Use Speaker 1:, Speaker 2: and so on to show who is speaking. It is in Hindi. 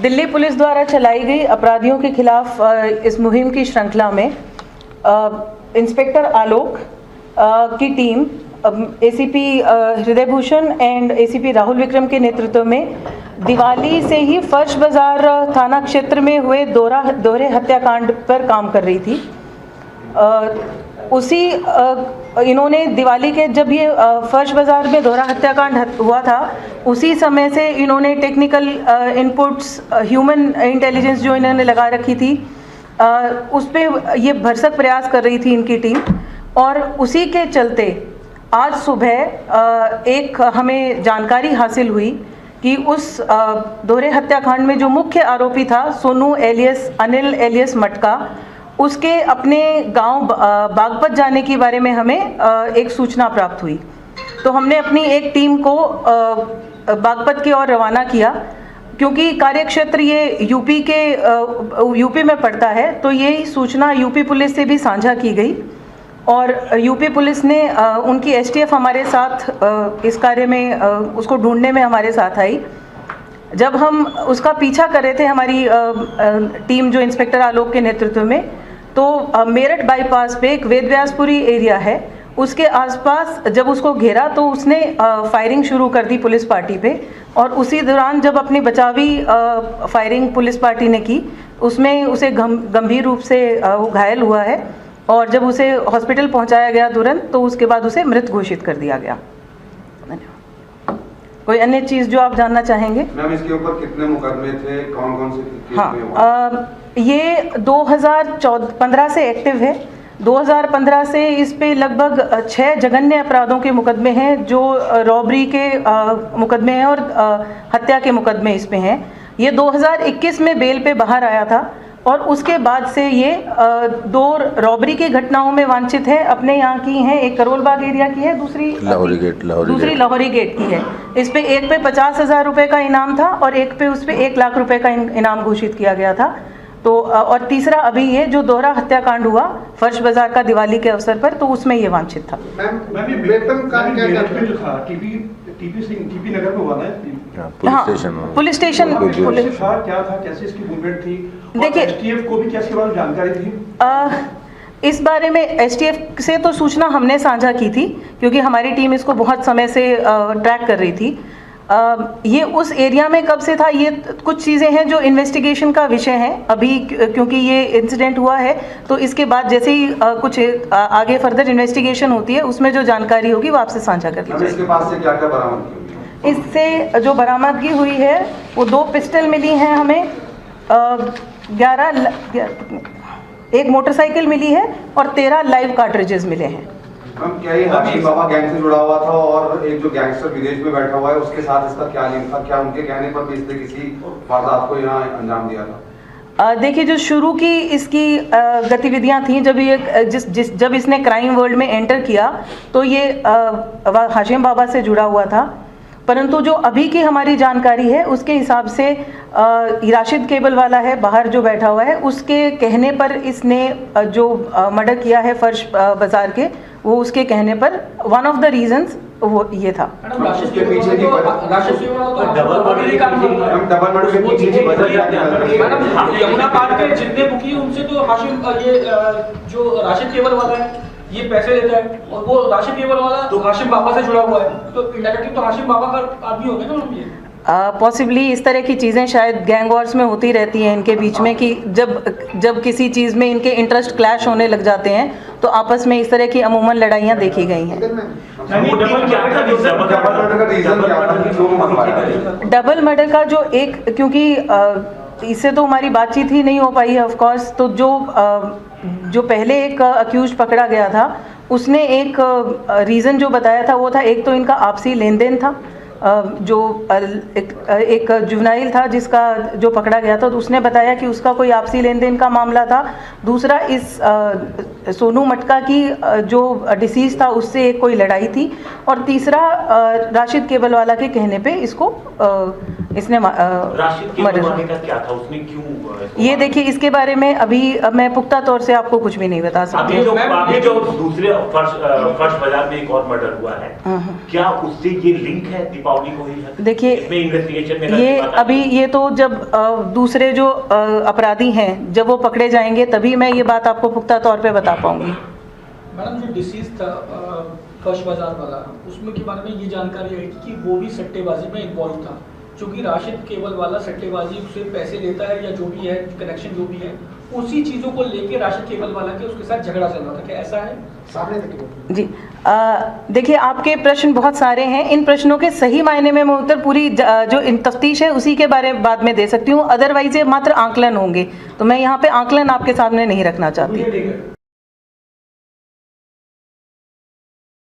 Speaker 1: दिल्ली पुलिस द्वारा चलाई गई अपराधियों के खिलाफ इस मुहिम की श्रृंखला में इंस्पेक्टर आलोक की टीम एसीपी हृदय भूषण एंड एसीपी राहुल विक्रम के नेतृत्व में दिवाली से ही फर्श बाजार थाना क्षेत्र में हुए दोहरे हत्याकांड पर काम कर रही थी। इन्होंने दिवाली के जब ये फर्श बाजार में दोहरा हत्याकांड हुआ था उसी समय से इन्होंने टेक्निकल इनपुट्स ह्यूमन इंटेलिजेंस जो इन्होंने लगा रखी थी उस पर ये भरसक प्रयास कर रही थी इनकी टीम। और उसी के चलते आज सुबह एक हमें जानकारी हासिल हुई कि उस दोहरे हत्याकांड में जो मुख्य आरोपी था सोनू एलियस अनिल एलियस मटका, उसके अपने गांव बागपत जाने के बारे में हमें एक सूचना प्राप्त हुई। तो हमने अपनी एक टीम को बागपत की ओर रवाना किया क्योंकि कार्यक्षेत्र ये यूपी में पड़ता है। तो ये सूचना यूपी पुलिस से भी साझा की गई और यूपी पुलिस ने उनकी एसटीएफ हमारे साथ इस कार्य में उसको ढूंढने में हमारे साथ आई। जब हम उसका पीछा कर रहे थे हमारी टीम जो इंस्पेक्टर आलोक के नेतृत्व में, तो मेरठ बाईपास पे एक वेदव्यासपुरी एरिया है, उसके आसपास जब उसको घेरा तो उसने फायरिंग शुरू कर दी पुलिस पार्टी पे। और उसी दौरान जब अपनी बचावी फायरिंग पुलिस पार्टी ने की उसमें उसे गंभीर रूप से घायल हुआ है और जब उसे हॉस्पिटल पहुंचाया गया तुरंत तो उसके बाद उसे मृत घोषित कर दिया गया। कोई अन्य चीज़ जो आप जानना चाहेंगे?
Speaker 2: मैम इसके ऊपर कितने मुकदमे थे, कौन कौन से केस
Speaker 1: हाँ, ये 2015 से एक्टिव है। 2015 से इस पे लगभग 6 जघन्य अपराधों के मुकदमे हैं जो रॉबरी के मुकदमे हैं और हत्या के मुकदमे इस पे हैं। ये 2021 में बेल पे बाहर आया था और उसके बाद से ये 2 रॉबरी की घटनाओं में वांछित है। अपने यहाँ की हैं, एक करोल बाग एरिया की है, दूसरी लाहौरी गेट की है। इस पे एक पे 50,000 रुपये का इनाम था और एक पे उस पे 1 लाख रुपए का इनाम घोषित किया गया था। तो और तीसरा अभी ये जो दोहरा हत्याकांड हुआ फर्श बाजार का दिवाली के अवसर पर, तो उसमें ये वांछित था। पुलिस स्टेशन
Speaker 3: क्या था, कैसे इसकी मूवमेंट थी?
Speaker 1: देखिए,
Speaker 3: एसटीएफ को भी कैसे बारे में जानकारी थी?
Speaker 1: इस बारे में एसटीएफ से तो सूचना हमने साझा की थी क्योंकि हमारी टीम इसको बहुत समय से ट्रैक कर रही थी। ये उस एरिया में कब से था, ये कुछ चीज़ें हैं जो इन्वेस्टिगेशन का विषय है अभी, क्योंकि ये इंसिडेंट हुआ है तो इसके बाद जैसे ही कुछ आगे फर्दर इन्वेस्टिगेशन होती है उसमें जो जानकारी होगी वो आपसे साझा कर ली जाएगी।
Speaker 2: इसके पास से क्या क्या बरामद की?
Speaker 1: इससे जो बरामदगी हुई है वो 2 पिस्टल मिली हैं हमें, 1 मोटरसाइकिल मिली है और 13 लाइव कार्ट्रिजेस मिले हैं।
Speaker 2: हम क्या ये हाशिम बाबा गैंग से जुड़ा हुआ था और एक जो गैंगस्टर विदेश में बैठा हुआ है उसके साथ इसका क्या लिंक था? क्या उनके कहने पर भी इसने किसी वारदात को यहाँ अंजाम दिया था?
Speaker 1: देखिए, जो शुरू की इसकी गतिविधियां थी जब इसने क्राइम वर्ल्ड में एंटर किया तो ये हाशिम बाबा से जुड़ा हुआ था। परंतु जो अभी की हमारी जानकारी है उसके हिसाब से राशिद केबल वाला है बाहर जो बैठा हुआ है, उसके कहने पर इसने जो मर्डर किया है फर्श बाजार के, वो उसके कहने पर वन ऑफ द रीजंस वो ये था।
Speaker 2: डबल मर्डर के पीछे की
Speaker 4: मैडम यमुना पार्क के जितने बुकी उनसे तो हाशिम ये जो राशिद केबल वाला है ये पैसे लेता है और वो राशिद केबल वाला तो हाशिम बाबा से जुड़ा हुआ है, तो इंडायरेक्टली तो हाशिम बाबा का आदमी हो गया ना मैम ये।
Speaker 1: पॉसिबली इस तरह की चीज़ें शायद गैंग वॉर्स में होती रहती हैं इनके बीच में कि जब किसी चीज़ में इनके इंटरेस्ट क्लैश होने लग जाते हैं तो आपस में इस तरह की अमूमन लड़ाइयाँ देखी गई हैं। डबल मर्डर का जो एक, क्योंकि इससे तो हमारी बातचीत ही नहीं हो पाई है ऑफ कोर्स, तो जो पहले एक अक्यूज पकड़ा गया था उसने एक रीज़न जो बताया था वो था, एक तो इनका आपसी लेन देन था, जो एक जुवेनाइल था जिसका जो पकड़ा गया था तो उसने बताया कि उसका कोई आपसी लेन देन का मामला था। दूसरा इस सोनू मटका की जो डिसीज था उससे एक कोई लड़ाई थी और तीसरा राशिद केबल वाला के कहने पे इसको इसने
Speaker 5: राशिद के
Speaker 1: मर्डर
Speaker 5: मरने का क्या था, उसने क्यों इसको
Speaker 1: ये
Speaker 5: मारा?
Speaker 1: देखिए, इसके बारे में अभी मैं पुख्ता तौर से आपको कुछ भी नहीं बता सकती।
Speaker 5: अभी जो दूसरे फर्श बाजार में एक और मर्डर हुआ है, क्या उससे ये लिंक है दीपावली को ही है?
Speaker 1: देखिए,
Speaker 5: इसमें इन्वेस्टिगेशन में
Speaker 1: ये अभी ये तो जब दूसरे जो अपराधी हैं जब वो पकड़े जाएंगे तभी मैं ये बात आपको पुख्ता तौर पे बता पाऊंगी।
Speaker 4: मैडम जो डिसीज था फर्श बाजार वाला, उसमें के बारे में ये जानकारी आई थी कि वो भी सट्टेबाजी में इन्वॉल्व था, क्योंकि राशिद केवल वाला सट्टेबाजी से पैसे लेता है या जो भी है कनेक्शन जो भी है, उसी चीज़ों को लेके राशिद केवल वाला के उसके साथ झगड़ा चल रहा था। क्या ऐसा है?
Speaker 1: जी, देखिए, आपके प्रश्न बहुत सारे हैं। इन प्रश्नों के सही मायने में मैं उत्तर पूरी जो तफ्तीश है उसी के बारे में बाद में दे सकती हूँ, अदरवाइज ये मात्र आंकलन होंगे, तो मैं यहाँ पे आंकलन आपके सामने नहीं रखना चाहती।